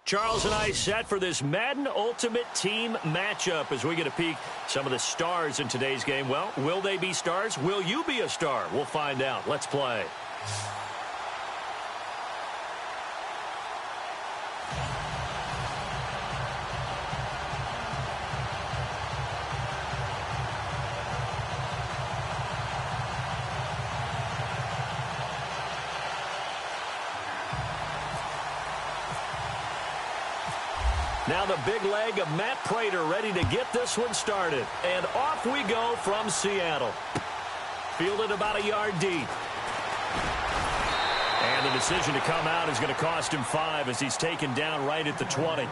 Charles and I set for this Madden Ultimate Team matchup as we get a peek some of the stars in today's game. Well, will they be stars? Will you be a star? We'll find out. Let's play. Now the big leg of Matt Prater ready to get this one started. And off we go from Seattle. Fielded about a yard deep. And the decision to come out is going to cost him 5 as he's taken down right at the 20.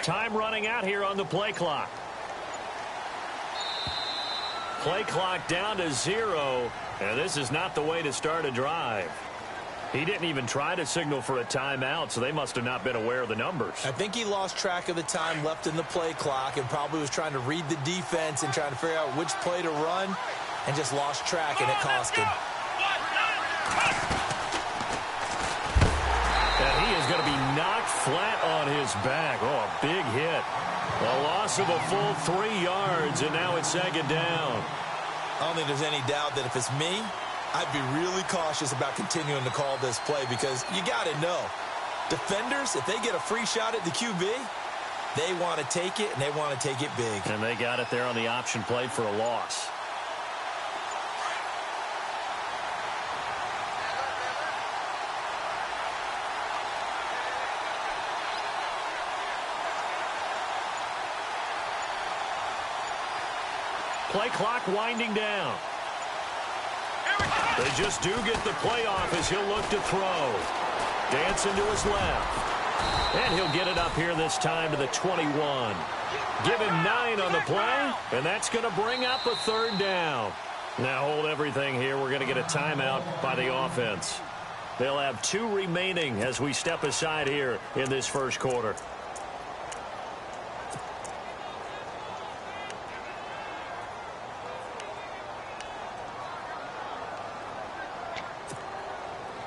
Time running out here on the play clock. Play clock down to 0, and this is not the way to start a drive. He didn't even try to signal for a timeout, so they must have not been aware of the numbers. I think he lost track of the time left in the play clock and probably was trying to read the defense and trying to figure out which play to run and just lost track, and it cost him. And he is going to be knocked flat on his back. Oh, a big hit. A loss of a full 3 yards, and now it's second down. I don't think there's any doubt that if it's me, I'd be really cautious about continuing to call this play because you got to know, defenders, if they get a free shot at the QB, they want to take it, and they want to take it big. And they got it there on the option play for a loss. Play clock winding down. They just do get the play off as he'll look to throw. Dancing to his left. And he'll get it up here this time to the 21. Give him 9 on the play, and that's going to bring up a third down. Now hold everything here. We're going to get a timeout by the offense. They'll have 2 remaining as we step aside here in this first quarter.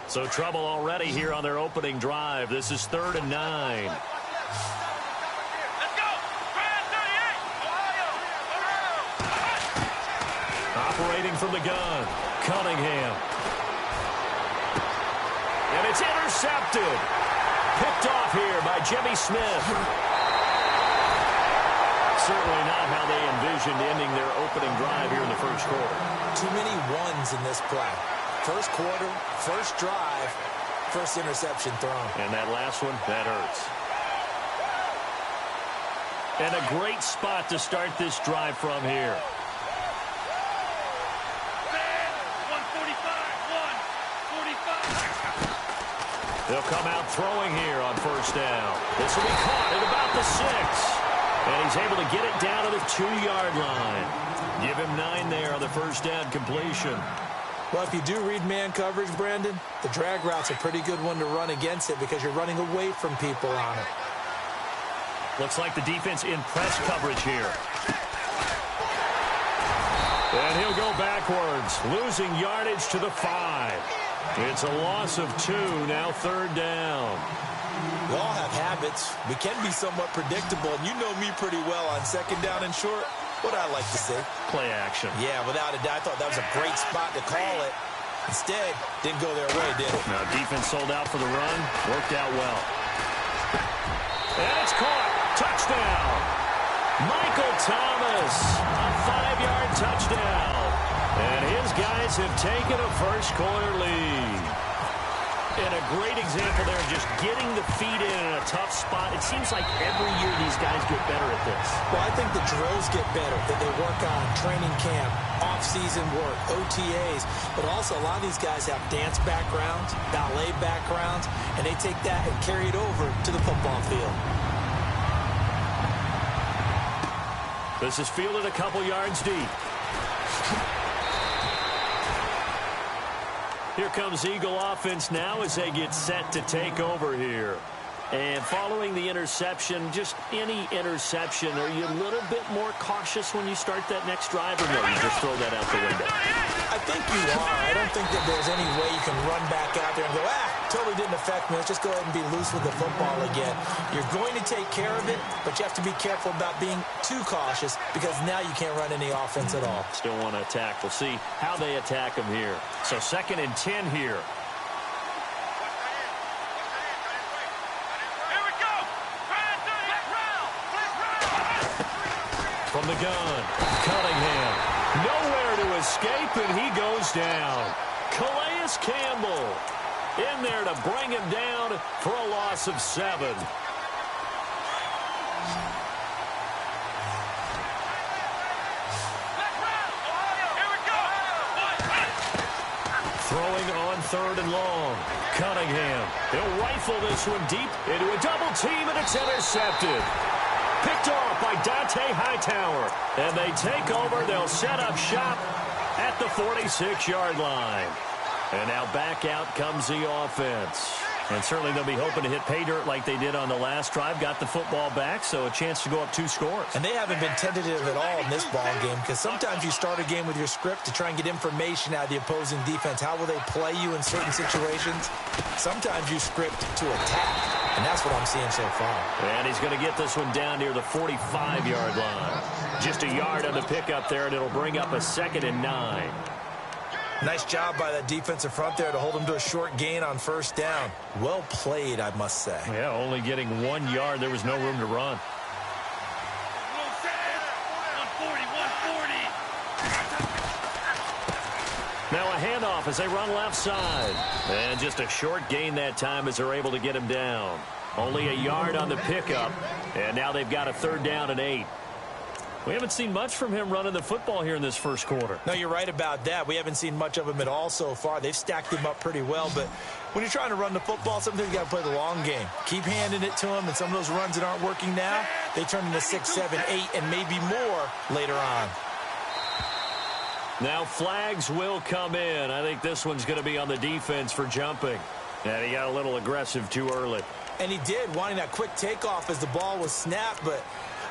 So trouble already here on their opening drive. This is 3rd and 9. Let's go. Operating from the gun, Cunningham. And it's intercepted. Picked off here by Jimmy Smith. Certainly not how they envisioned ending their opening drive here in the first quarter. Too many ones in this play. First quarter, first drive, first interception thrown. And that last one, that hurts. And a great spot to start this drive from here. 145. They'll come out throwing here on first down. This will be caught at about the 6. And he's able to get it down to the 2-yard line. Give him 9 there on the first down completion. Well, if you do read man coverage, Brandon, the drag route's a pretty good one to run against it because you're running away from people on it. Looks like the defense in press coverage here. And he'll go backwards, losing yardage to the 5. It's a loss of 2, now 3rd down. We all have habits. We can be somewhat predictable, and you know me pretty well on 2nd down and short. What I like to see. Play action. Yeah, without a doubt. I thought that was a great spot to call it. Instead, didn't go their way, did it? Now, defense sold out for the run. Worked out well. And it's caught. Touchdown. Michael Thomas. A 5-yard touchdown. And his guys have taken a first-quarter lead. And a great example there of just getting the feet in a tough spot. It seems like every year these guys get better at this. Well, I think the drills get better that they work on training camp, off-season work, OTAs. But also a lot of these guys have dance backgrounds, ballet backgrounds, and they take that and carry it over to the football field. This is fielded a couple yards deep. Here comes Eagle offense now as they get set to take over here. And following the interception, just any interception, are you a little bit more cautious when you start that next drive, or no, you just throw that out the window? I think you are. I don't think that there's any way you can run back out there and go, totally didn't affect me. Let's just go ahead and be loose with the football again. You're going to take care of it, but you have to be careful about being too cautious because now you can't run any offense at all. Still want to attack. We'll see how they attack them here. So 2nd and 10 here. From the gun, Cunningham. Nowhere to escape, and he goes down. Calais Campbell in there to bring him down for a loss of 7. Throwing on 3rd and long. Cunningham. He'll rifle this one deep into a double team, and it's intercepted. Picked off by Dante Hightower. And they take over. They'll set up shop at the 46-yard line. And now back out comes the offense. And certainly they'll be hoping to hit pay dirt like they did on the last drive. Got the football back, so a chance to go up 2 scores. And they haven't been tentative at all in this ball game because sometimes you start a game with your script to try and get information out of the opposing defense. How will they play you in certain situations? Sometimes you script to attack. And that's what I'm seeing so far. And he's going to get this one down near the 45-yard line. Just a yard on the pickup there, and it'll bring up a 2nd and 9. Nice job by that defensive front there to hold him to a short gain on 1st down. Well played, I must say. Yeah, only getting 1 yard. There was no room to run. 140. Now a handoff as they run left side. And just a short gain that time as they're able to get him down. Only a yard on the pickup. And now they've got a 3rd down and 8. We haven't seen much from him running the football here in this first quarter. No, you're right about that. We haven't seen much of him at all so far. They've stacked him up pretty well, but when you're trying to run the football, sometimes you got to play the long game. Keep handing it to him, and some of those runs that aren't working now, they turn into 6, 7, 8, and maybe more later on. Now flags will come in. I think this one's going to be on the defense for jumping. And he got a little aggressive too early. And he did, wanting that quick takeoff as the ball was snapped, but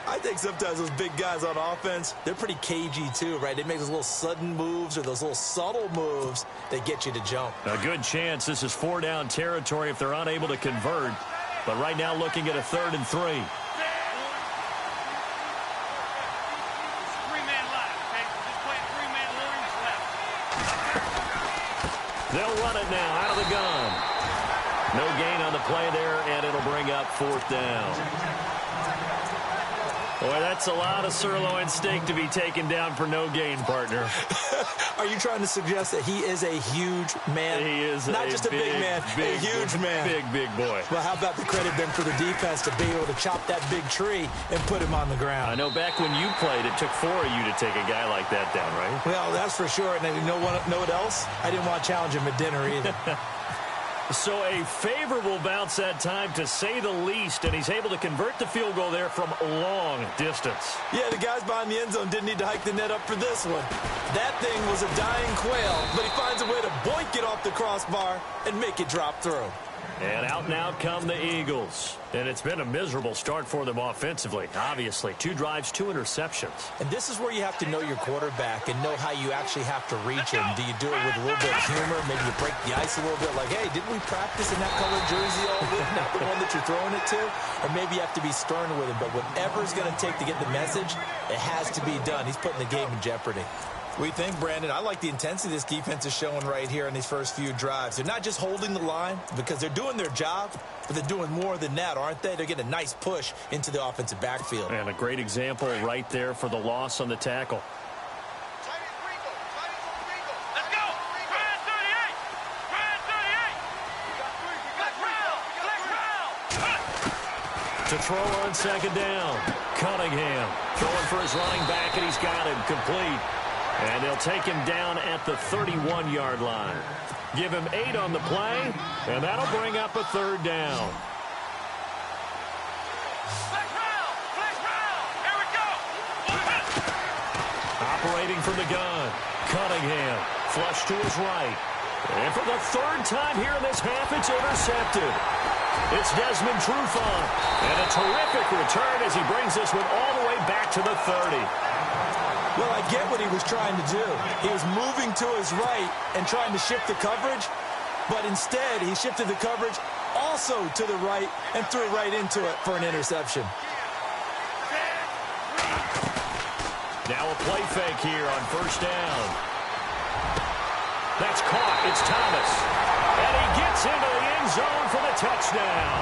I think sometimes those big guys on offense, they're pretty cagey too, right? They make those little sudden moves or those little subtle moves that get you to jump. A good chance this is 4 down territory if they're unable to convert. But right now looking at a 3rd and 3. They'll run it now out of the gun. No gain on the play there, and it'll bring up 4th down. Boy, that's a lot of sirloin steak to be taken down for no gain, partner. Are you trying to suggest that he is a huge man? He is not just a big man, a huge man. Big boy. Well, how about the credit then for the defense to be able to chop that big tree and put him on the ground? I know back when you played, it took 4 of you to take a guy like that down, right? Well, that's for sure. And you know what else? I didn't want to challenge him at dinner either. So a favorable bounce that time, to say the least, and he's able to convert the field goal there from a long distance. Yeah, the guys behind the end zone didn't need to hike the net up for this one. That thing was a dying quail, but he finds a way to boink it off the crossbar and make it drop through. And out come the Eagles. And it's been a miserable start for them offensively, obviously. 2 drives, 2 interceptions. And this is where you have to know your quarterback and know how you actually have to reach him. Do you do it with a little bit of humor? Maybe you break the ice a little bit like, hey, didn't we practice in that colored jersey all week? Not the one that you're throwing it to? Or maybe you have to be stern with him. But whatever it's going to take to get the message, it has to be done. He's putting the game in jeopardy. We think, Brandon, I like the intensity this defense is showing right here in these first few drives. They're not just holding the line because they're doing their job, but they're doing more than that, aren't they? They're getting a nice push into the offensive backfield. And a great example right there for the loss on the tackle. Let's go! Ryan 38! Ryan 38! To throw on 2nd down. Cunningham throwing for his running back, and he's got him complete. And they'll take him down at the 31-yard line. Give him 8 on the play, and that'll bring up a 3rd down. Flex round! Here we go! waiting from the gun. Cunningham, flush to his right. And for the third time here in this half, it's intercepted. It's Desmond Trufant. And a terrific return as he brings this one all the way back to the 30. Well, I get what he was trying to do. He was moving to his right and trying to shift the coverage, but instead he shifted the coverage also to the right and threw right into it for an interception. Now a play fake here on first down. That's caught. It's Thomas. And he gets into the end zone for the touchdown.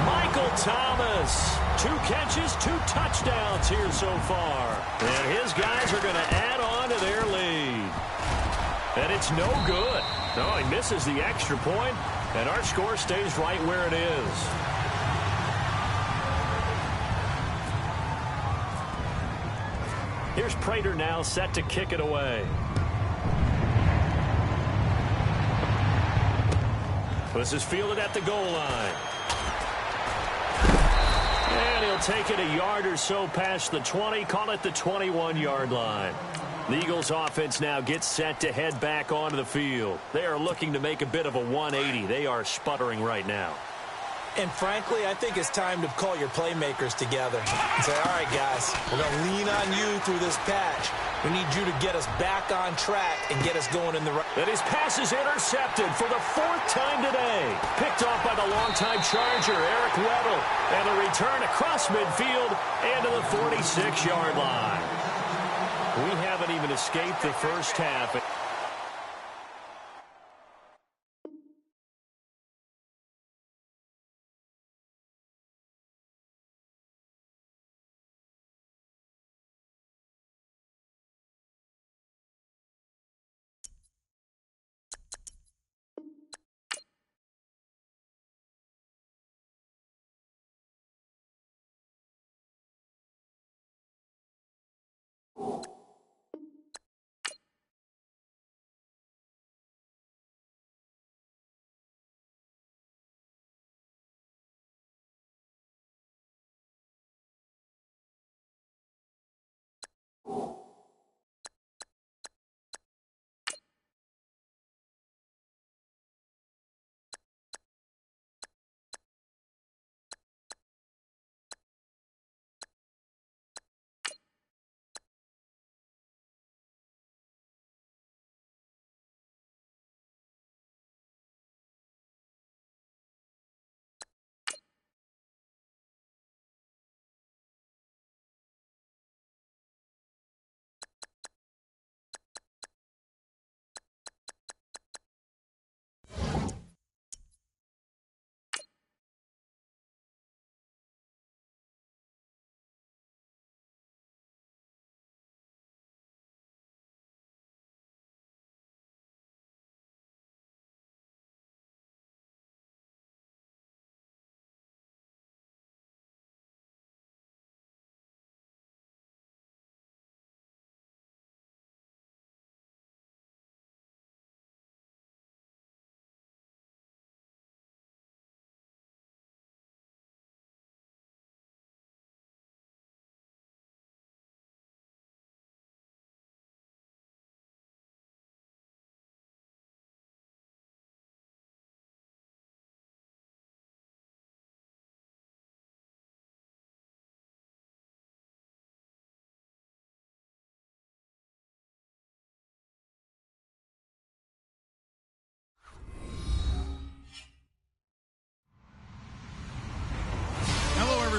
Michael Thomas. 2 catches, 2 touchdowns here so far. And his guys are going to add on to their lead. And it's no good. No, he misses the extra point, and our score stays right where it is. Here's Prater now set to kick it away. This is fielded at the goal line. And he'll take it a yard or so past the 20, call it the 21-yard line. The Eagles offense now gets set to head back onto the field. They are looking to make a bit of a 180. They are sputtering right now. And frankly, I think it's time to call your playmakers together and say, all right, guys, we're going to lean on you through this patch. We need you to get us back on track and get us going in the right. And his pass is intercepted for the 4th time today. Picked off by the longtime Charger, Eric Weddle. And the return across midfield and to the 46-yard line. We haven't even escaped the first half.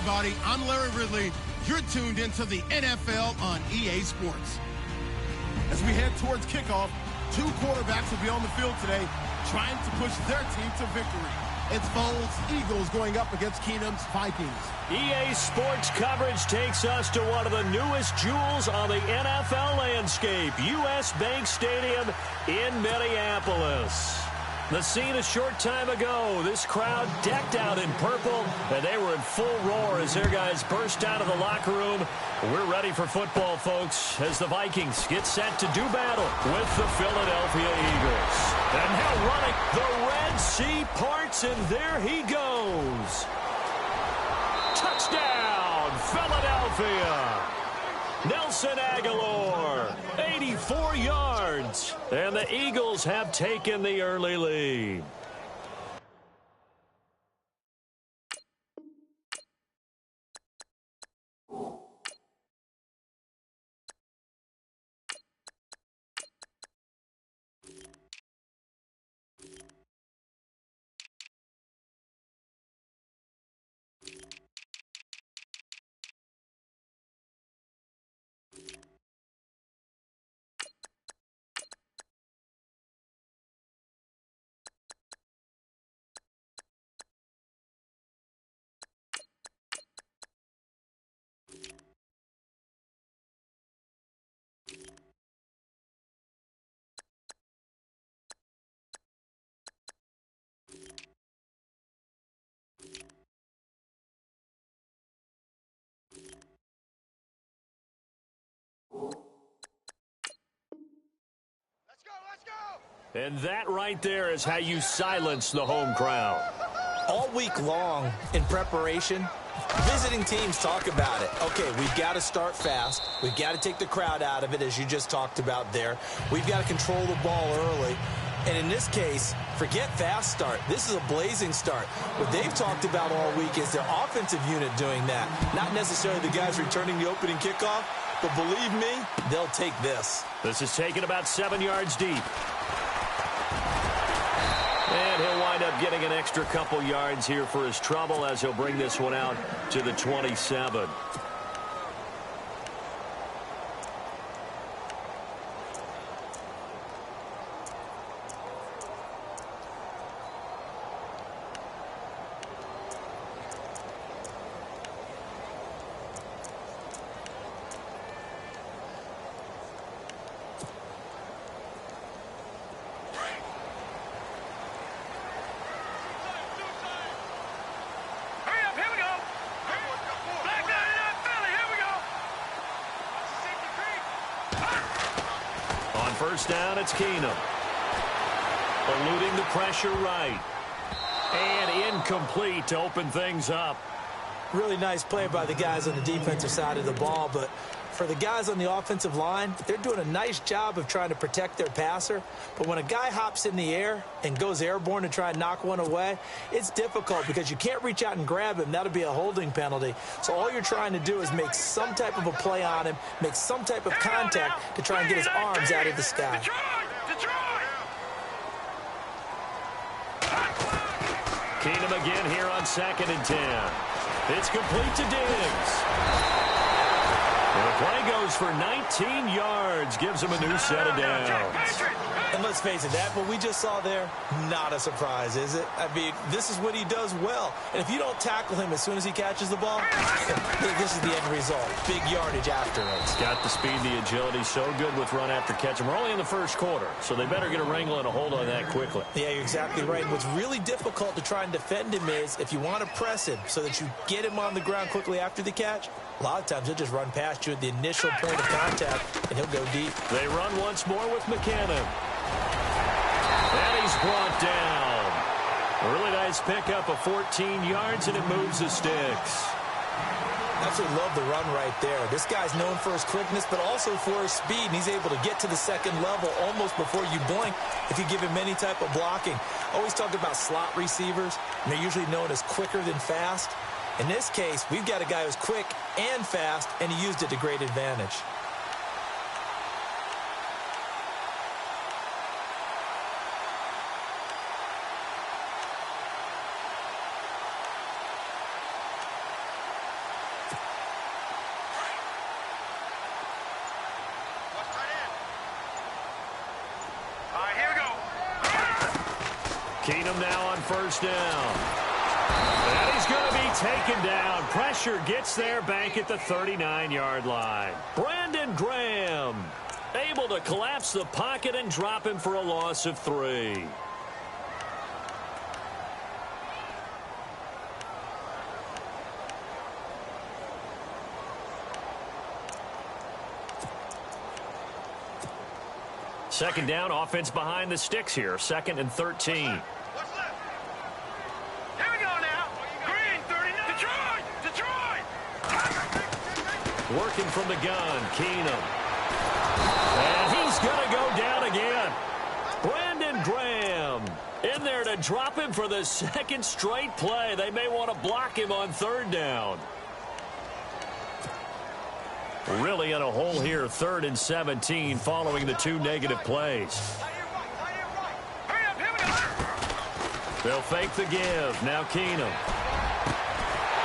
Everybody, I'm Larry Ridley. You're tuned into the NFL on EA Sports. As we head towards kickoff, 2 quarterbacks will be on the field today trying to push their team to victory. It's Foles' Eagles going up against Keenum's Vikings. EA Sports coverage takes us to one of the newest jewels on the NFL landscape, US Bank Stadium in Minneapolis. The scene a short time ago, this crowd decked out in purple, and they were in full roar as their guys burst out of the locker room. We're ready for football, folks, as the Vikings get set to do battle with the Philadelphia Eagles. And now running, the Red Sea parts, and there he goes. Touchdown, Philadelphia. Nelson Aguilar, 84 yards. And the Eagles have taken the early lead. And that right there is how you silence the home crowd. All week long in preparation, visiting teams talk about it. Okay, we've got to start fast. We've got to take the crowd out of it, as you just talked about there. We've got to control the ball early. And in this case, forget fast start. This is a blazing start. What they've talked about all week is their offensive unit doing that. Not necessarily the guys returning the opening kickoff, but believe me, they'll take this. This is taken about 7 yards deep. And he'll wind up getting an extra couple yards here for his trouble as he'll bring this one out to the 27. First down, it's Keenum. Eluding the pressure right. And incomplete to open things up. Really nice play by the guys on the defensive side of the ball, but for the guys on the offensive line, they're doing a nice job of trying to protect their passer. But when a guy hops in the air and goes airborne to try and knock one away, it's difficult because you can't reach out and grab him. That'll be a holding penalty. So all you're trying to do is make some type of a play on him, make some type of contact to try and get his arms out of the sky. Keenum again here on 2nd and 10. It's complete to Diggs. And the play goes for 19 yards, gives him a new set of downs. And let's face it, that what we just saw there, not a surprise, is it? I mean, this is what he does well. And if you don't tackle him as soon as he catches the ball, this is the end result. Big yardage afterwards. Got the speed, the agility, so good with run after catch. And we're only in the first quarter, so they better get a wrangle and a hold on that quickly. Yeah, you're exactly right. What's really difficult to try and defend him is if you want to press him so that you get him on the ground quickly after the catch, a lot of times he'll just run past you at the initial point of contact, and he'll go deep. They run once more with McKinnon. And he's brought down. A really nice pickup of 14 yards, and it moves the sticks. Absolutely love the run right there. This guy's known for his quickness, but also for his speed, and he's able to get to the second level almost before you blink if you give him any type of blocking. Always talk about slot receivers, and they're usually known as quicker than fast. In this case, we've got a guy who's quick and fast, and he used it to great advantage. Keenum now on first down. And he's going to be taken down. Pressure gets there back at the 39-yard line. Brandon Graham able to collapse the pocket and drop him for a loss of 3. Second down, offense behind the sticks here. 2nd and 13. Working from the gun, Keenum. And he's going to go down again. Brandon Graham in there to drop him for the second straight play. They may want to block him on third down. Really in a hole here, 3rd and 17 following the 2 negative plays. They'll fake the give. Now Keenum.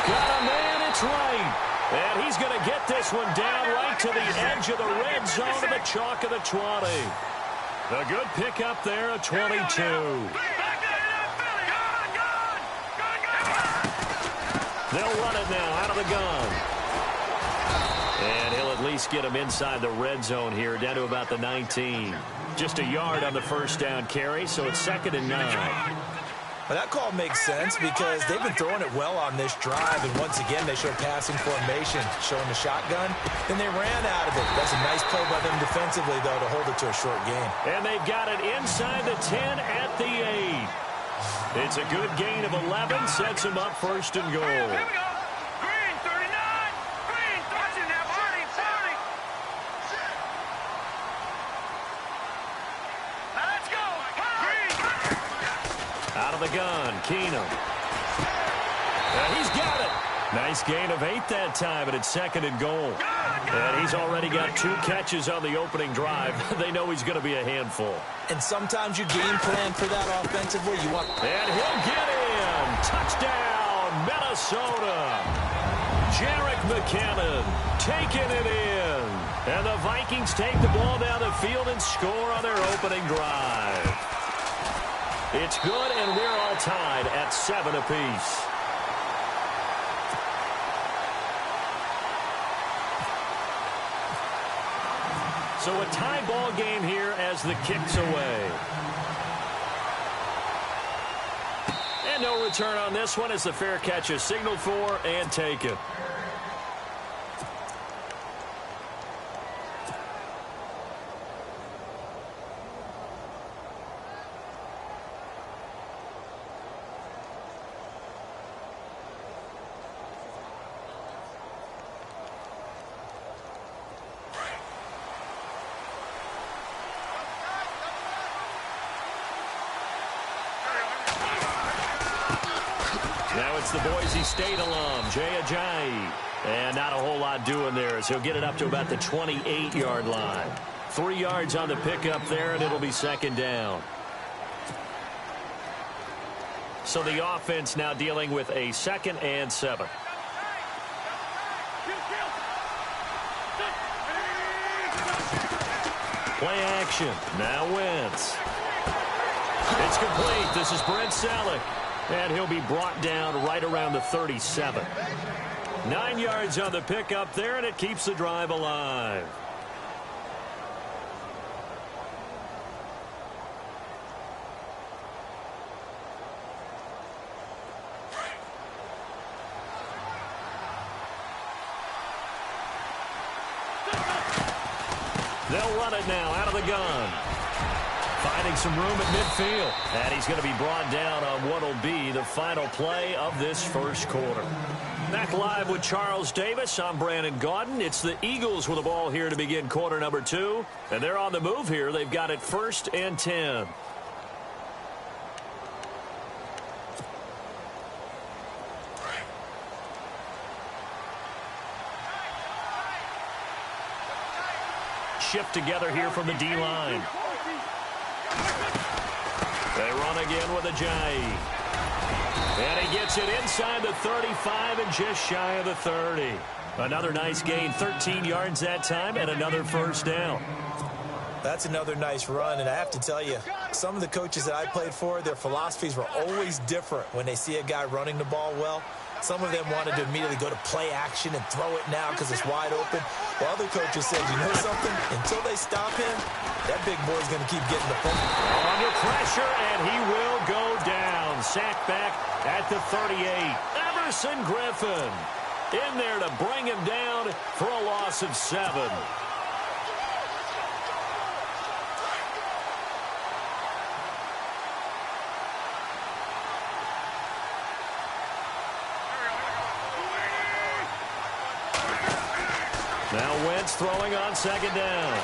Got a man, it's right. And he's going to get this one down right to the edge of the red zone of the chalk of the 20. A good pickup there at 22. They'll run it now out of the gun. And he'll at least get him inside the red zone here, down to about the 19. Just a yard on the first down carry, so it's 2nd and 9. Well, that call makes sense because they've been throwing it well on this drive, and once again they show passing formation, showing the shotgun, and they ran out of it. That's a nice play by them defensively, though, to hold it to a short gain. And they've got it inside the 10 at the 8. It's a good gain of 11, sets them up 1st and goal. Out of the gun, Keenum. And he's got it. Nice gain of 8 that time, but it's 2nd and goal. And he's already got 2 catches on the opening drive. They know he's going to be a handful. And sometimes you game plan for that offensively. You want... And he'll get in. Touchdown, Minnesota. Jerick McKinnon taking it in. And the Vikings take the ball down the field and score on their opening drive. It's good, and we're all tied at 7 apiece. So a tie ball game here as the kick's away. And no return on this one as the fair catch is signaled for and taken. Now it's the Boise State alum, Jay Ajayi. And not a whole lot doing there as he'll get it up to about the 28-yard line. 3 yards on the pickup there, and it'll be 2nd down. So the offense now dealing with a 2nd and 7. Play action. Now Wentz. It's complete. This is Brent Selleck. And he'll be brought down right around the 37. 9 yards on the pickup there, and it keeps the drive alive. They'll run it now out of the gun. Finding some room at midfield. And he's going to be brought down on what will be the final play of this first quarter. Back live with Charles Davis. I'm Brandon Gaudin. It's the Eagles with the ball here to begin quarter number 2. And they're on the move here. They've got it 1st and 10. Shift together here from the D-line. They run again with Ajayi. And he gets it inside the 35 and just shy of the 30. Another nice gain, 13 yards that time, and another 1st down. That's another nice run, and I have to tell you, some of the coaches that I played for, their philosophies were always different when they see a guy running the ball well. Some of them wanted to immediately go to play action and throw it now because it's wide open. While other coaches said, you know something? Until they stop him, that big boy's going to keep getting the football. Under pressure, and he will go down. Sacked back at the 38. Everson Griffin in there to bring him down for a loss of 7. Now Wentz throwing on second down.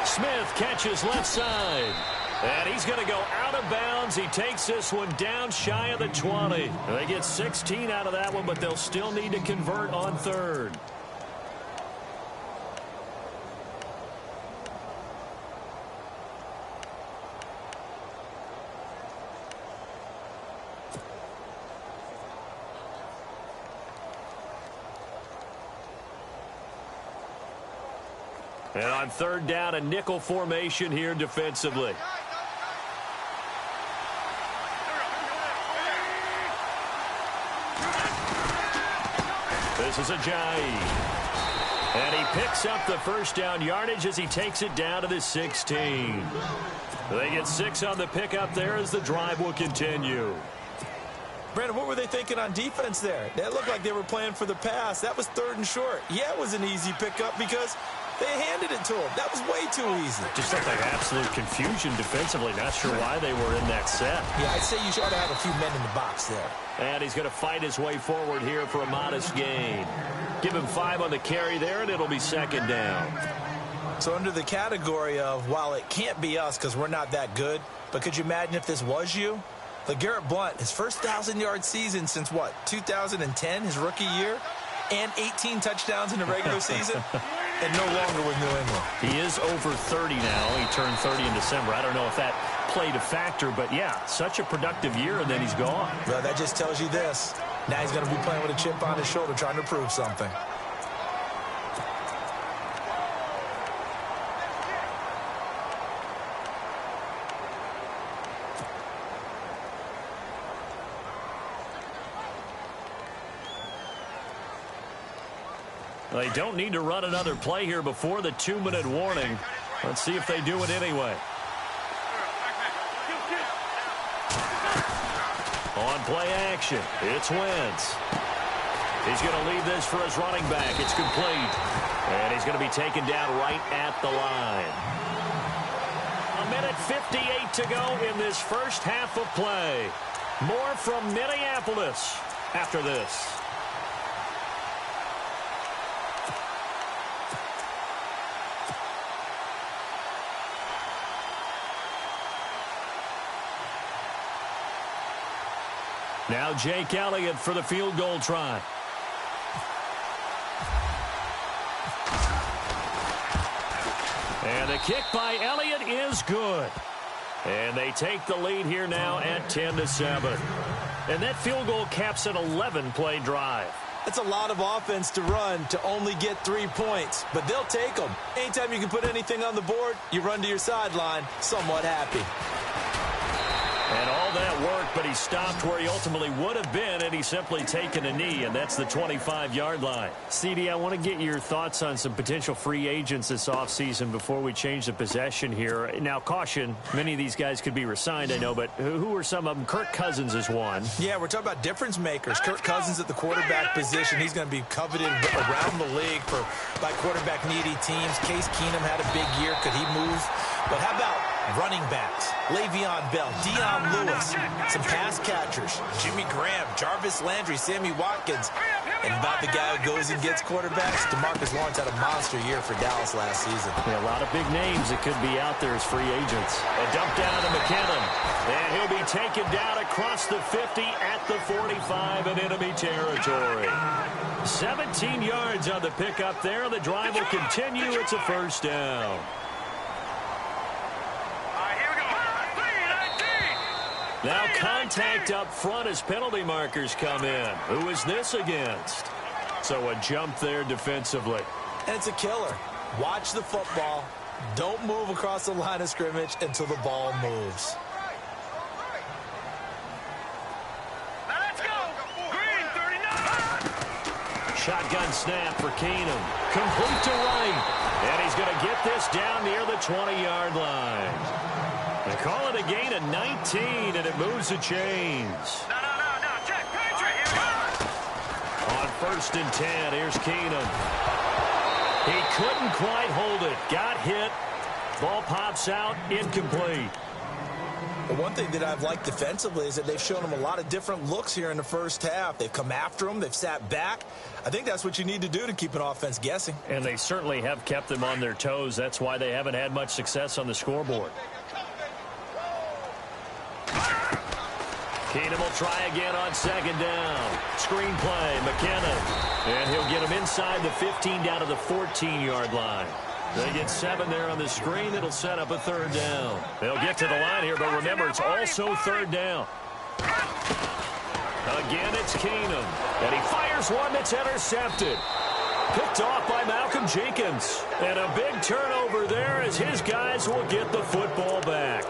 Smith catches left side. And he's going to go out of bounds. He takes this one down shy of the 20. They get 16 out of that one, but they'll still need to convert on third. And on third down, a nickel formation here defensively. This is Ajayi. And he picks up the first down yardage as he takes it down to the 16. They get 6 on the pickup there as the drive will continue. Brandon, what were they thinking on defense there? That looked like they were playing for the pass. That was 3rd and short. Yeah, it was an easy pickup because they handed it to him. That was way too easy. Just looked like absolute confusion defensively. Not sure why they were in that set. Yeah, I'd say you ought to have a few men in the box there. And he's going to fight his way forward here for a modest gain. Give him 5 on the carry there, and it'll be second down. So under the category of, while it can't be us because we're not that good, but could you imagine if this was you? LeGarrette Blount, his first 1,000-yard season since, what, 2010, his rookie year? And 18 touchdowns in the regular season? And no longer with New England. He is over 30 now. He turned 30 in December. I don't know if that played a factor, but yeah, such a productive year, and then he's gone. Well, that just tells you this. Now he's going to be playing with a chip on his shoulder trying to prove something. They don't need to run another play here before the 2-minute warning. Let's see if they do it anyway. On play action, it's Wentz. He's going to leave this for his running back. It's complete. And he's going to be taken down right at the line. 1:58 to go in this first half of play. More from Minneapolis after this. Now Jake Elliott for the field goal try. And the kick by Elliott is good. And they take the lead here now at 10-7. And that field goal caps an 11-play drive. That's a lot of offense to run to only get 3 points, but they'll take them. Anytime you can put anything on the board, you run to your sideline somewhat happy. And all that work, but he stopped where he ultimately would have been, and he's simply taken a knee, and that's the 25-yard line. CD, I want to get your thoughts on some potential free agents this offseason before we change the possession here. Now, caution, many of these guys could be re-signed, I know, but who are some of them? Kirk Cousins is one. Yeah, we're talking about difference makers. Kirk Cousins at the quarterback position. He's going to be coveted around the league by quarterback-needy teams. Case Keenum had a big year. Could he move? But how about running backs? Le'Veon Bell, Dion Lewis, some pass catchers, Jimmy Graham, Jarvis Landry, Sammy Watkins. And about the guy who goes and gets quarterbacks, DeMarcus Lawrence had a monster year for Dallas last season. Yeah, a lot of big names that could be out there as free agents. A dump down to McKinnon. And he'll be taken down across the 50 at the 45 in enemy territory. 17 yards on the pickup there. The drive will continue. It's a first down. Now contact up front as penalty markers come in. Who is this against? So a jump there defensively. And it's a killer. Watch the football. Don't move across the line of scrimmage until the ball moves. Now let's go. Green 39. Shotgun snap for Keenum. Complete to right. And he's going to get this down near the 20-yard line. They call it a gain of 19, and it moves the chains. No. Check. Patriot. Here we go. On 1st and 10, here's Keenum. He couldn't quite hold it. Got hit. Ball pops out. Incomplete. Well, one thing that I've liked defensively is that they've shown them a lot of different looks here in the first half. They've come after them. They've sat back. I think that's what you need to do to keep an offense guessing. And they certainly have kept them on their toes. That's why they haven't had much success on the scoreboard. Keenum will try again on second down. Screen play, McKinnon. And he'll get him inside the 15 down to the 14-yard line. They get 7 there on the screen. It'll set up a third down. They'll get to the line here, but remember, it's also third down. Again, it's Keenum. And he fires one that's intercepted. Picked off by Malcolm Jenkins. And a big turnover there as his guys will get the football back.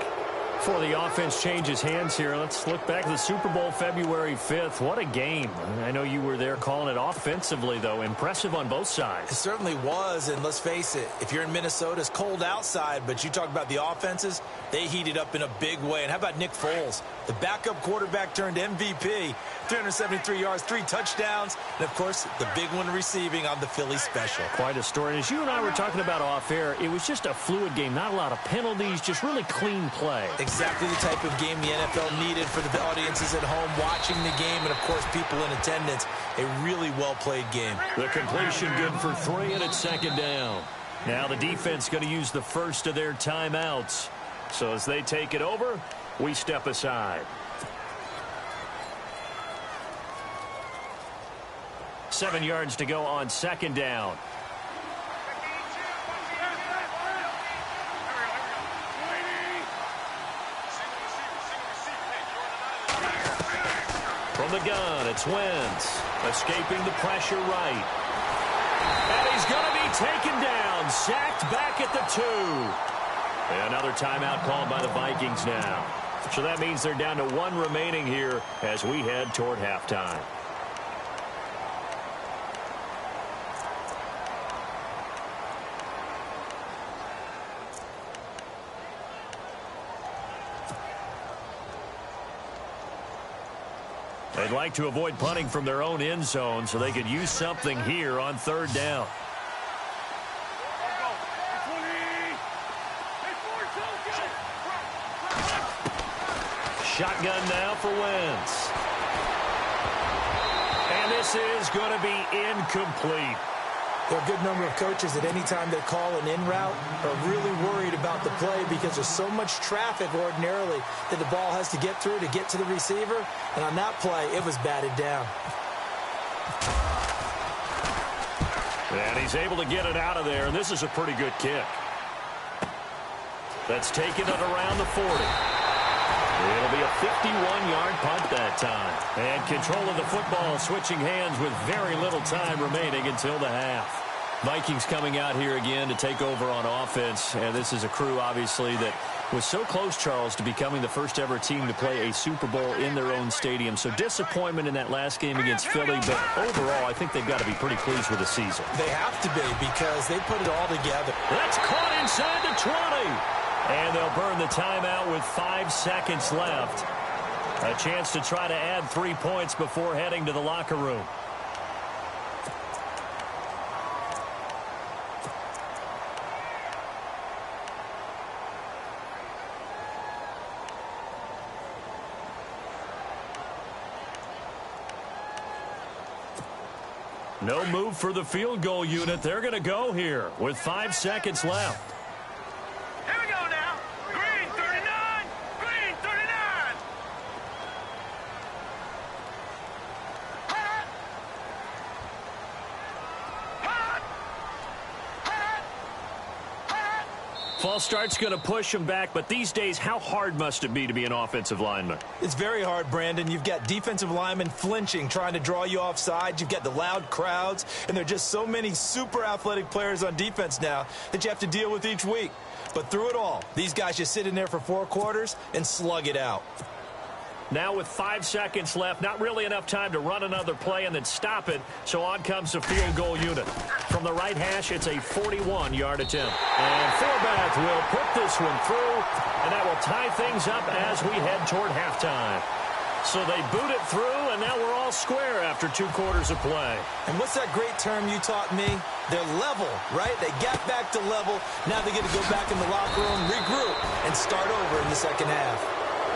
Before the offense changes hands here, let's look back to the Super Bowl February 5th. What a game. I know you were there calling it offensively, though. Impressive on both sides. It certainly was, and let's face it, if you're in Minnesota, it's cold outside, but you talk about the offenses, they heated up in a big way. And how about Nick Foles? The backup quarterback turned MVP, 373 yards, 3 touchdowns, and, of course, the big one receiving on the Philly special. Quite a story. As you and I were talking about off air, it was just a fluid game, not a lot of penalties, just really clean play. Exactly the type of game the NFL needed for the audiences at home watching the game and, of course, people in attendance. A really well-played game. The completion good for 3, and it's second down. Now the defense going to use the first of their timeouts. So as they take it over, we step aside. 7 yards to go on second down. From the gun, it's Wentz. Escaping the pressure right. And he's going to be taken down. Sacked back at the 2. Another timeout called by the Vikings now. So that means they're down to 1 remaining here as we head toward halftime. They'd like to avoid punting from their own end zone so they could use something here on third down. Shotgun now for Wentz. And this is going to be incomplete. There are a good number of coaches at any time they call an in route are really worried about the play because there's so much traffic ordinarily that the ball has to get through to get to the receiver. And on that play, it was batted down. And he's able to get it out of there, and this is a pretty good kick. That's taken it around the 40. It'll be a 51-yard punt that time. And control of the football switching hands with very little time remaining until the half. Vikings coming out here again to take over on offense. And this is a crew, obviously, that was so close, Charles, to becoming the first ever team to play a Super Bowl in their own stadium. So disappointment in that last game against Philly. But overall, I think they've got to be pretty pleased with the season. They have to be because they put it all together. That's caught inside the 20. And they'll burn the timeout with 5 seconds left. A chance to try to add 3 points before heading to the locker room. No move for the field goal unit. They're going to go here with 5 seconds left. False start's going to push him back, but these days, how hard must it be to be an offensive lineman? It's very hard, Brandon. You've got defensive linemen flinching, trying to draw you offside. You've got the loud crowds, and there are just so many super athletic players on defense now that you have to deal with each week. But through it all, these guys just sit in there for 4 quarters and slug it out. Now with 5 seconds left, not really enough time to run another play and then stop it, so on comes the field goal unit. From the right hash, it's a 41-yard attempt. And Forbath will put this one through, and that will tie things up as we head toward halftime. So they boot it through, and now we're all square after 2 quarters of play. And what's that great term you taught me? They're level, right? They got back to level. Now they get to go back in the locker room, regroup, and start over in the second half.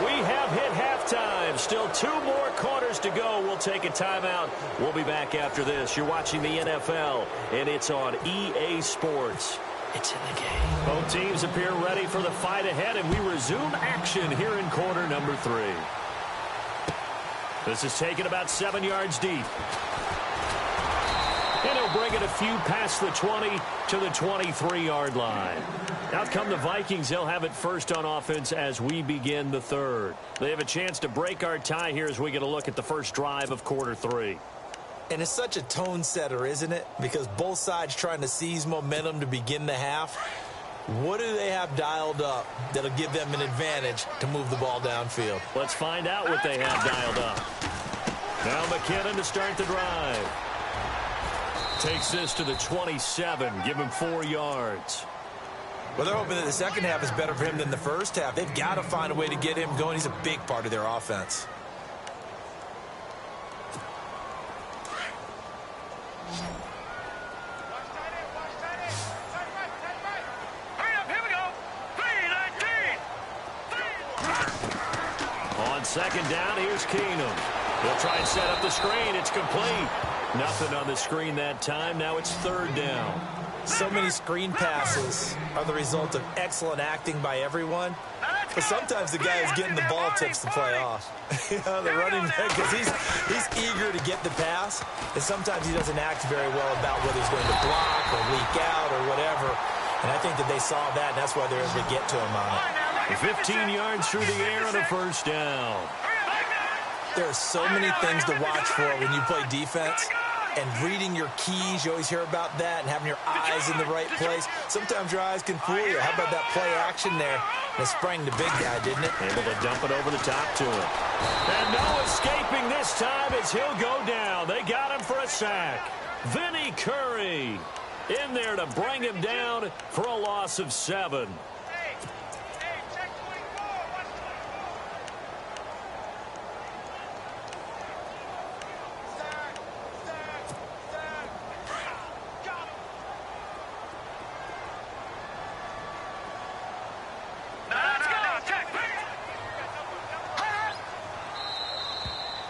We have hit halftime. Still 2 more quarters to go. We'll take a timeout. We'll be back after this. You're watching the NFL, and it's on EA Sports. It's in the game. Both teams appear ready for the fight ahead, and we resume action here in quarter number 3. This is taken about 7 yards deep. And he'll bring it a few past the 20 to the 23-yard line. Out come the Vikings. They'll have it first on offense as we begin the third. They have a chance to break our tie here as we get a look at the first drive of quarter 3. And it's such a tone setter, isn't it? Because both sides trying to seize momentum to begin the half. What do they have dialed up that'll give them an advantage to move the ball downfield? Let's find out what they have dialed up. Now McKinnon to start the drive. Takes this to the 27. Give him 4 yards. Well, they're hoping that the second half is better for him than the first half. They've got to find a way to get him going. He's a big part of their offense. On second down, here's Keenum. He'll try and set up the screen. It's complete. Nothing on the screen that time. Now it's third down. So many screen passes are the result of excellent acting by everyone. But sometimes the guy who's getting the ball tips the play off. The running back, because he's eager to get the pass. And sometimes he doesn't act very well about whether he's going to block or leak out or whatever. And I think that they saw that, and that's why they're able to get to him on it. 15 yards through the air on a first down. There are so many things to watch for when you play defense. And reading your keys, you always hear about that, and having your eyes in the right place. Sometimes your eyes can fool you. How about that play action there? And it sprang the big guy, didn't it? Able to dump it over the top to him. And no escaping this time as he'll go down. They got him for a sack. Vinny Curry in there to bring him down for a loss of 7.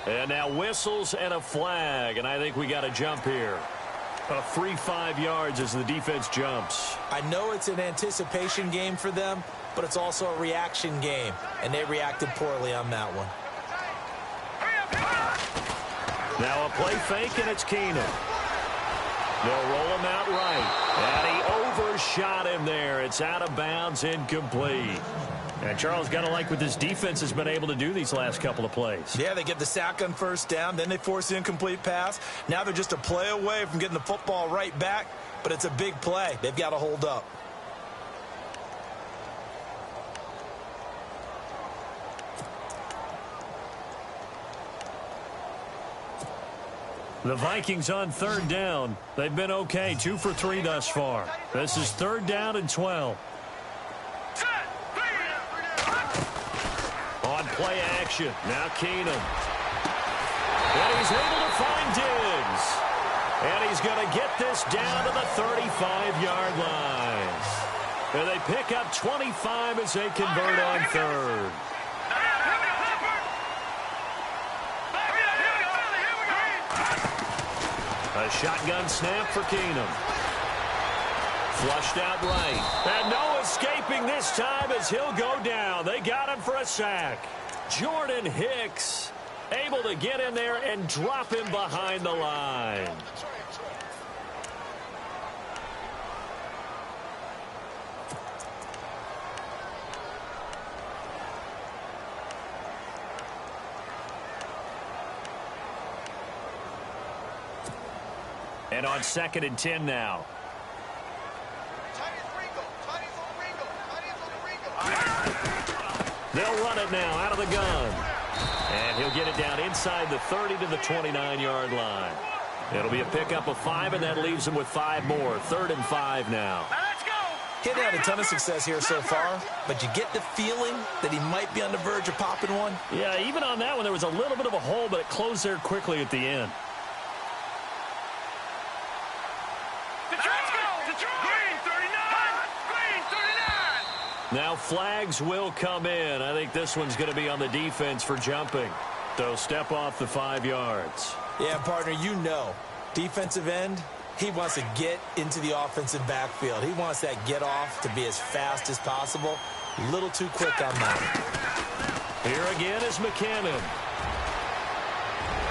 And now whistles and a flag, and I think we got a jump here. A free 5 yards as the defense jumps. I know it's an anticipation game for them, but it's also a reaction game, and they reacted poorly on that one. Now a play fake, and it's Keenum. They'll roll him out right, and he overshot him there. It's out of bounds, incomplete. And Charles, got to like what this defense has been able to do these last couple of plays. Yeah, they get the sack on first down, then they force the incomplete pass. Now they're just a play away from getting the football right back, but it's a big play. They've got to hold up. The Vikings on third down. They've been okay, 2 for 3 thus far. This is third down and 12. On play action, now Keenum. And he's able to find Diggs. And he's going to get this down to the 35-yard line. And they pick up 25 as they convert on third. A shotgun snap for Keenum. Flushed out right. And no escaping this time as he'll go down. They got him for a sack. Jordan Hicks able to get in there and drop him behind the line. And on 2nd and 10 now. They'll run it now out of the gun. And he'll get it down inside the 30 to the 29-yard line. It'll be a pickup of 5, and that leaves him with 5 more. 3rd and 5 now. He hadn't had a ton of success here so far, but you get the feeling that he might be on the verge of popping one. Yeah, even on that one, there was a little bit of a hole, but it closed there quickly at the end. Now flags will come in. I think this one's going to be on the defense for jumping. So step off the 5 yards. Yeah, partner, you know, defensive end, he wants to get into the offensive backfield. He wants that get off to be as fast as possible. A little too quick on that. Here again is McKinnon.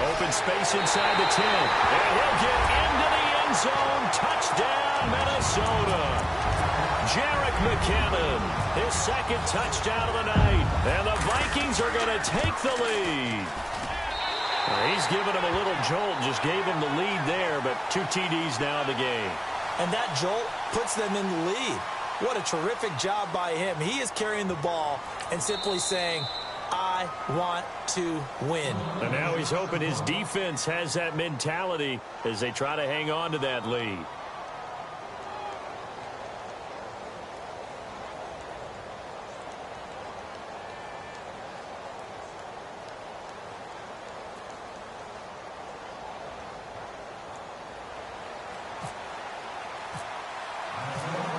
Open space inside the 10. And he'll get into the end zone. Touchdown, Minnesota. Jerick McKinnon, his second touchdown of the night. And the Vikings are going to take the lead. He's given him a little jolt, just gave him the lead there, but 2 TDs now in the game. And that jolt puts them in the lead. What a terrific job by him. He is carrying the ball and simply saying, I want to win. And now he's hoping his defense has that mentality as they try to hang on to that lead.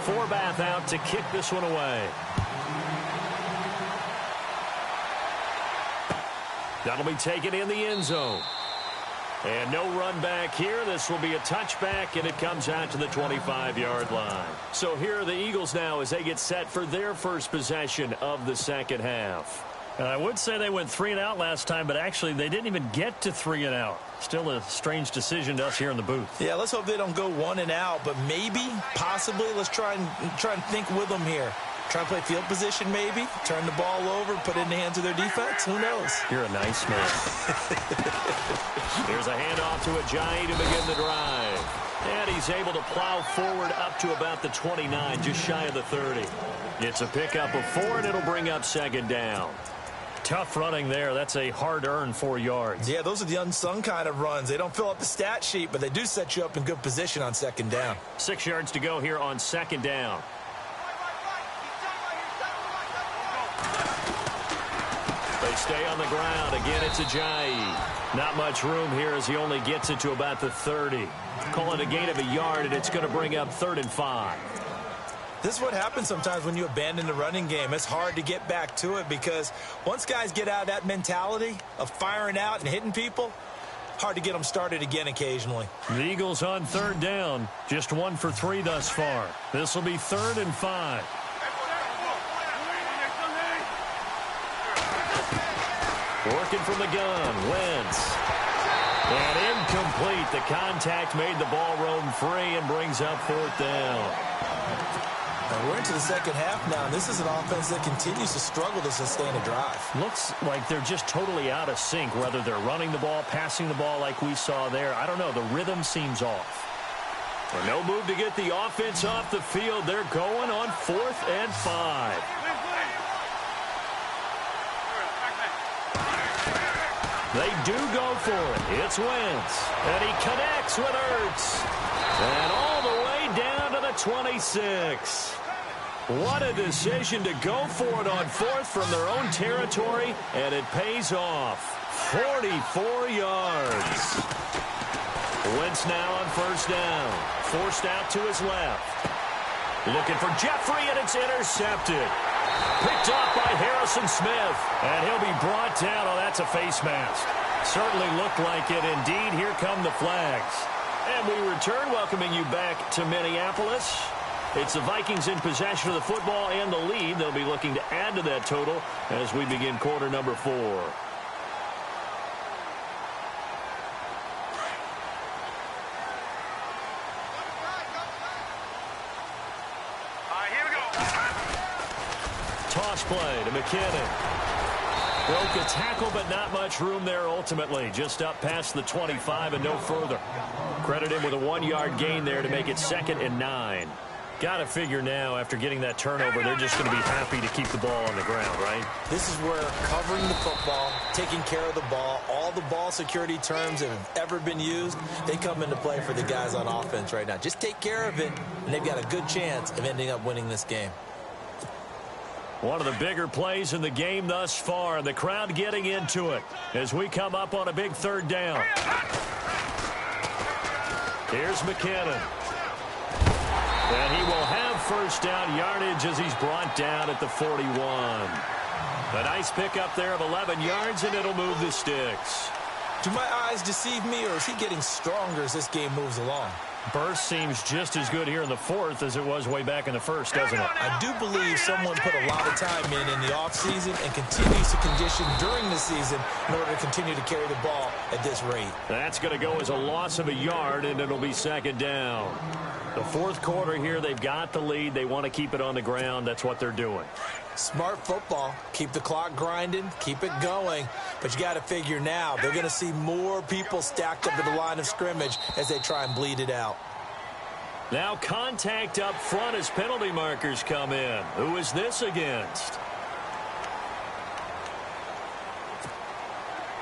Forbath out to kick this one away. That'll be taken in the end zone. And no run back here. This will be a touchback, and it comes out to the 25-yard line. So here are the Eagles now as they get set for their first possession of the second half. And I would say they went 3 and out last time, but actually they didn't even get to 3 and out. Still a strange decision to us here in the booth. Yeah, let's hope they don't go 1 and out, but maybe, possibly, let's try and think with them here. Try and play field position maybe, turn the ball over, put it in the hands of their defense. Who knows? You're a nice man. Here's a handoff to Ajayi to begin the drive. And he's able to plow forward up to about the 29, just shy of the 30. It's a pickup of 4, and it'll bring up second down. Tough running there. That's a hard-earned 4 yards. Yeah, those are the unsung kind of runs. They don't fill up the stat sheet, but they do set you up in good position on second down. 6 yards to go here on second down. They stay on the ground. Again, it's Ajayi. Not much room here as he only gets it to about the 30. Call it a gain of a yard, and it's going to bring up 3rd and 5. This is what happens sometimes when you abandon the running game. It's hard to get back to it because once guys get out of that mentality of firing out and hitting people, hard to get them started again occasionally. The Eagles on 3rd down. Just 1 for 3 thus far. This will be 3rd and 5. Working from the gun, Wentz. And incomplete. The contact made the ball roam free and brings up 4th down. Now we're into the second half now, and this is an offense that continues to struggle to sustain a drive. Looks like they're just totally out of sync, whether they're running the ball, passing the ball like we saw there. I don't know. The rhythm seems off. For no move to get the offense off the field. They're going on 4th and 5. They do go for it. It's Wentz. And he connects with Ertz. And all the way down to the 26. What a decision to go for it on 4th from their own territory. And it pays off. 44 yards. Wentz now on 1st down. Forced out to his left. Looking for Jeffrey, and it's intercepted. Picked off by Harrison Smith. And he'll be brought down. Oh, that's a face mask. Certainly looked like it. Indeed, here come the flags. And we return, welcoming you back to Minneapolis. It's the Vikings in possession of the football and the lead. They'll be looking to add to that total as we begin quarter number 4. Toss play to McKinnon. Broke a tackle, but not much room there ultimately. Just up past the 25 and no further. Credit him with a 1-yard gain there to make it 2nd and 9. Got to figure now, after getting that turnover, they're just going to be happy to keep the ball on the ground, right? This is where covering the football, taking care of the ball, all the ball security terms that have ever been used, they come into play for the guys on offense right now. Just take care of it, and they've got a good chance of ending up winning this game. One of the bigger plays in the game thus far, and the crowd getting into it as we come up on a big 3rd down. Here's McKinnon. And he will have first down yardage as he's brought down at the 41. A nice pickup there of 11 yards, and it'll move the sticks. Do my eyes deceive me, or is he getting stronger as this game moves along? Burst seems just as good here in the fourth as it was way back in the first, doesn't it? I do believe someone put a lot of time in the offseason and continues to condition during the season in order to continue to carry the ball at this rate. That's going to go as a loss of a yard, and it'll be second down. The fourth quarter here, they've got the lead. They want to keep it on the ground. That's what they're doing. Smart football. Keep the clock grinding. Keep it going. But you got to figure now, they're going to see more people stacked up to the line of scrimmage as they try and bleed it out. Now contact up front as penalty markers come in. Who is this against?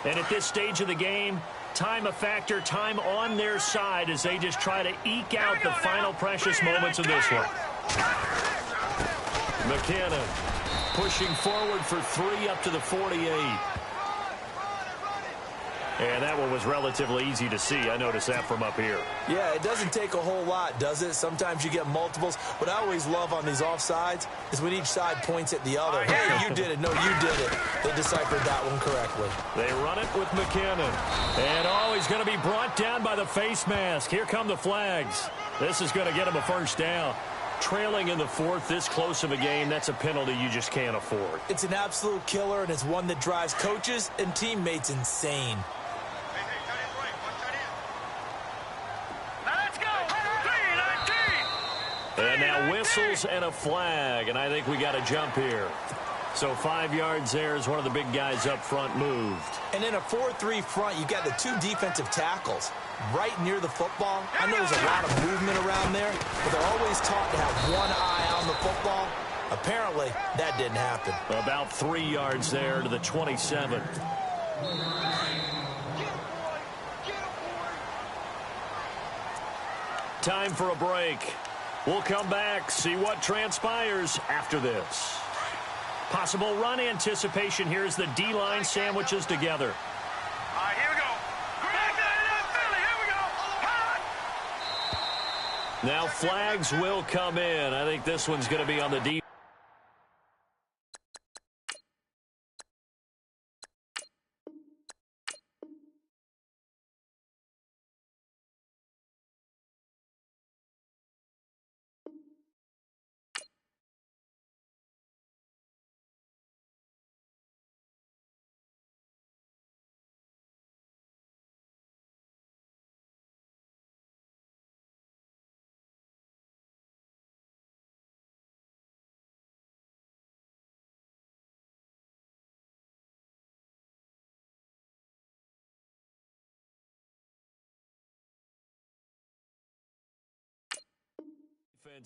And at this stage of the game, time a factor, time on their side as they just try to eke out the final precious moments of this one. McKinnon pushing forward for 3 up to the 48. And that one was relatively easy to see. I noticed that from up here. Yeah, it doesn't take a whole lot, does it? Sometimes you get multiples. What I always love on these offsides is when each side points at the other. Hey, you did it. No, you did it. They deciphered that one correctly. They run it with McKinnon. And, oh, he's going to be brought down by the face mask. Here come the flags. This is going to get him a first down. Trailing in the fourth, this close of a game, that's a penalty you just can't afford. It's an absolute killer, and it's one that drives coaches and teammates insane. And now whistles and a flag, and I think we got a jump here. So 5 yards there as one of the big guys up front moved. And in a 4-3 front, you've got the 2 defensive tackles right near the football. I know there's a lot of movement around there, but they're always taught to have one eye on the football. Apparently, that didn't happen. About 3 yards there to the 27. Time for a break. We'll come back, see what transpires after this. Possible run anticipation here as the D-line sandwiches together. All right, here we go. Philly, here we go. Now flags will come in. I think this one's going to be on the D.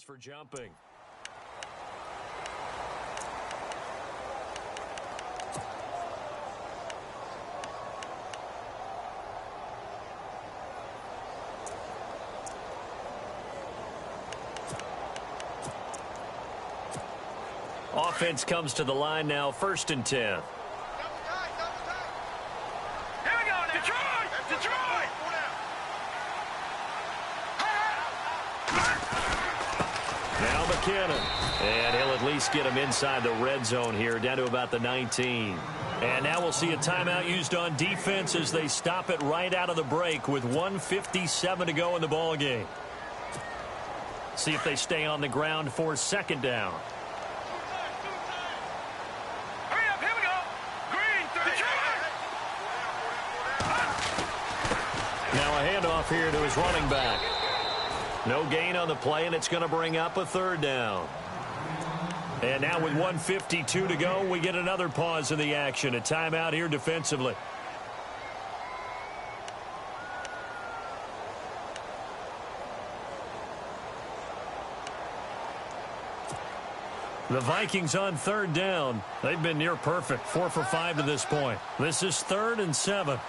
For jumping. Offense comes to the line now, 1st and 10. Here we go, Detroit! Detroit! Now McKinnon, and he'll at least get him inside the red zone here, down to about the 19. And now we'll see a timeout used on defense as they stop it right out of the break with 1:57 to go in the ball game. See if they stay on the ground for 2nd down. Hurry up, here we go! Green, Detroit! Now a handoff here to his running back. No gain on the play, and it's going to bring up a 3rd down. And now with 1:52 to go, we get another pause in the action. A timeout here defensively. The Vikings on 3rd down. They've been near perfect, 4 for 5 to this point. This is 3rd and 7.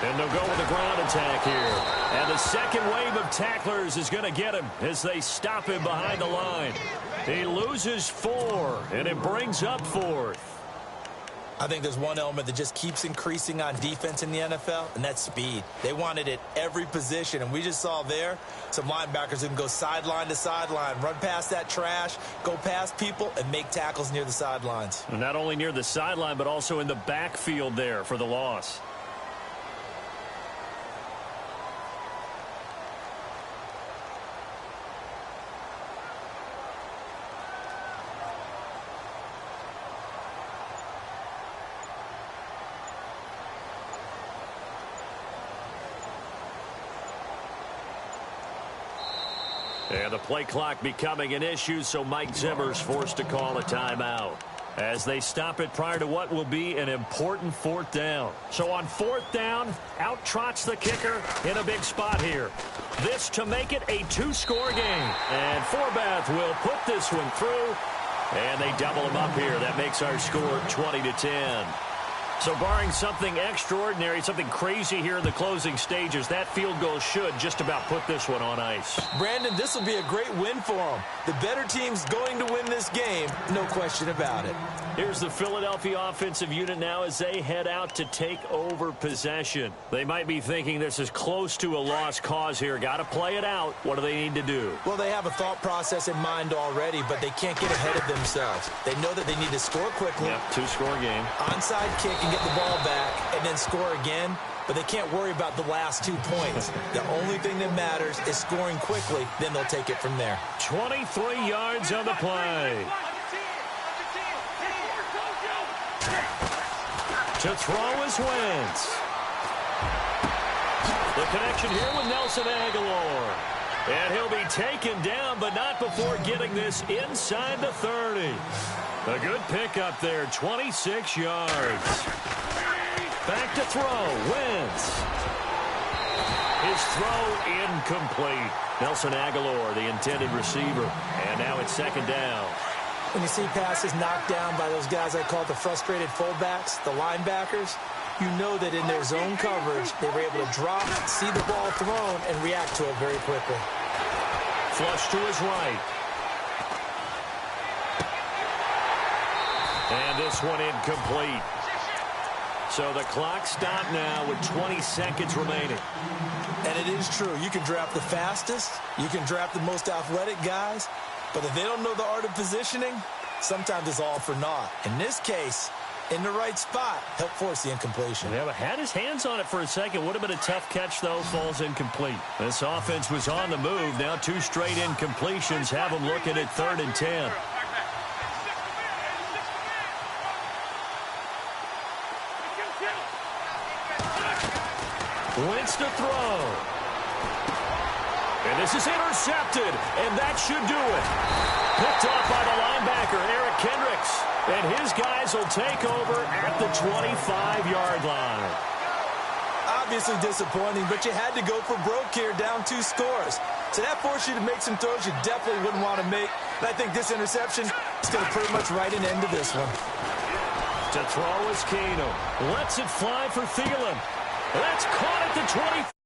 And they'll go with the ground attack here. And the second wave of tacklers is going to get him as they stop him behind the line. He loses 4, and it brings up 4th. I think there's one element that just keeps increasing on defense in the NFL, and that's speed. They want it at every position, and we just saw there some linebackers who can go sideline to sideline, run past that trash, go past people, and make tackles near the sidelines. And not only near the sideline, but also in the backfield there for the loss. And the play clock becoming an issue, so Mike Zimmer's forced to call a timeout as they stop it prior to what will be an important fourth down. So on fourth down, out trots the kicker in a big spot here. This to make it a two-score game. And Forbath will put this one through, and they double him up here. That makes our score 20-10. So barring something extraordinary, something crazy here in the closing stages, that field goal should just about put this one on ice. Brandon, this will be a great win for them. The better team's going to win this game, no question about it. Here's the Philadelphia offensive unit now as they head out to take over possession. They might be thinking this is close to a lost cause here. Got to play it out. What do they need to do? Well, they have a thought process in mind already, but they can't get ahead of themselves. They know that they need to score quickly. Yep, two-score game. Onside kick and get the ball back and then score again, but they can't worry about the last 2 points. The only thing that matters is scoring quickly, then they'll take it from there. 23 yards on the play. To throw is Wentz. The connection here with Nelson Aguilar. And he'll be taken down, but not before getting this inside the 30. A good pickup there, 26 yards. Back to throw, Wentz. His throw incomplete. Nelson Aguilar, the intended receiver. And now it's second down. When you see passes knocked down by those guys I call the frustrated fullbacks, the linebackers, you know that in their zone coverage, they were able to drop, see the ball thrown, and react to it very quickly. Flush to his right. And this one incomplete. So the clock stopped now with 20 seconds remaining. And it is true. You can draft the fastest. You can draft the most athletic guys. But if they don't know the art of positioning, sometimes it's all for naught. In this case, in the right spot, help force the incompletion. Yeah, but had his hands on it for a second. Would have been a tough catch, though. Falls incomplete. This offense was on the move. Now 2 straight incompletions have them looking at 3rd and 10. Wentz to throw. And this is intercepted, and that should do it. Picked off by the linebacker, Eric Kendricks. And his guys will take over at the 25-yard line. Obviously disappointing, but you had to go for broke here, down 2 scores. So that forced you to make some throws you definitely wouldn't want to make. And I think this interception is going to pretty much write an end to this one. To throw is Kano. Lets it fly for Thielen. That's caught at the 20.